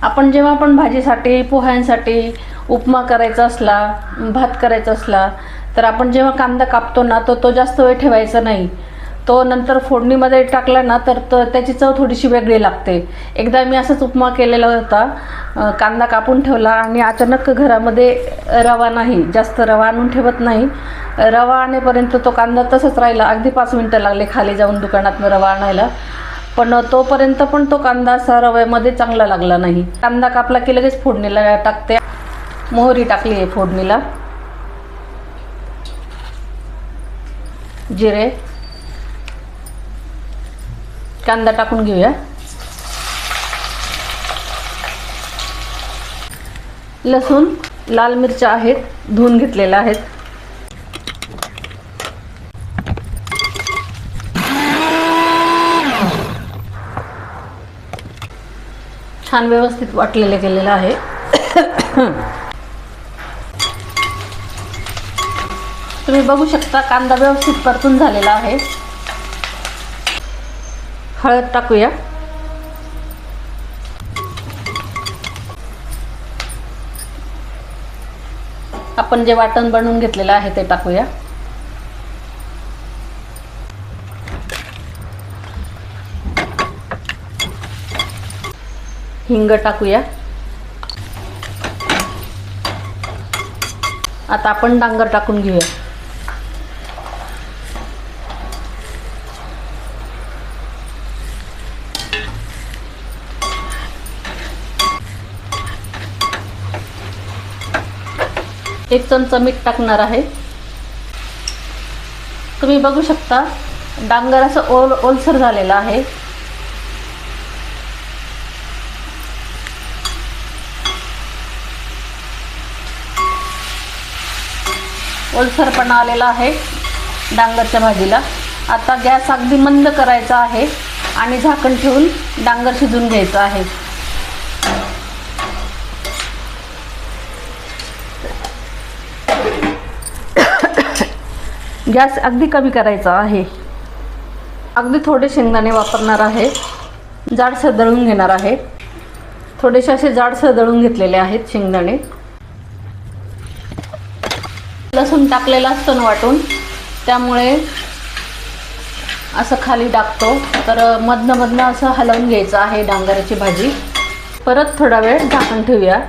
आपण जेव्हा पण भाजीसाठी, पोह्यांसाठी, उपमा करायचा असला, भात करायचा असला, तर आपण जेव्हा कांदा कापतो ना, तो जास्त वेळ ठेवायचा नाही. तो नंतर फोडणीमध्ये टाकला ना, तर त्याची चव थोडीशी वेगळी लागते. एकदा मी असंच उपमा केलेला होता. कांदा कापून ठेवला आणि अचानक घरामध्ये रवा नाही, जास्त रवा आणून ठेवत नाही. रवा आणेपर्यंत तो कांदा तसंच राहिला. अगदी 5 मिनटं लागले खाली जाऊन दुकानातून रवा आणायला. पण तोपर्यंत पण तो कांदा असा रव्यामध्ये चांगला लागला नाही. कांदा कापला की लगेच फोडणीला टाकते. मोहरी टाकली आहे फोडणीला, जिरे, कांदा टाकून घेऊया. लसूण, लाल मिरच्या आहेत, धुवून घेतलेल्या आहेत. छान व्यवस्थित वाटलेले केलेलं आहे. तुम्ही बघू शकता कांदा व्यवस्थित परतून झालेला आहे. हळद टाकूया. आपण जे वाटण बनवून घेतलेलं आहे ते टाकूया. हिंग टाकूया. आता आपण डांगर टाकून घेऊया. एक चमचा मीठ टाकणार आहे. तुम्ही बघू शकता डांगर असं ओलसर झालेलं आहे. ओलसरपणा आलेला आहे डांगरच्या भाजीला. आता गॅस अगदी मंद करायचा आहे आणि झाकण ठेवून डांगर शिजून घ्यायचं आहे. गॅस अगदी कमी करायचा आहे. अगदी थोडे शेंगदाणे वापरणार आहे. जाडसर दळून घेणार आहे. थोडेसे असे जाडसर दळून घेतलेले आहेत शेंगदाणे. लसूण टाकलेला असतो ना वाटून, त्यामुळे असं खाली टाकतो. तर मधनं असं हलवून घ्यायचं आहे डांगराची भाजी. परत थोडा वेळ झाकण ठेवूया.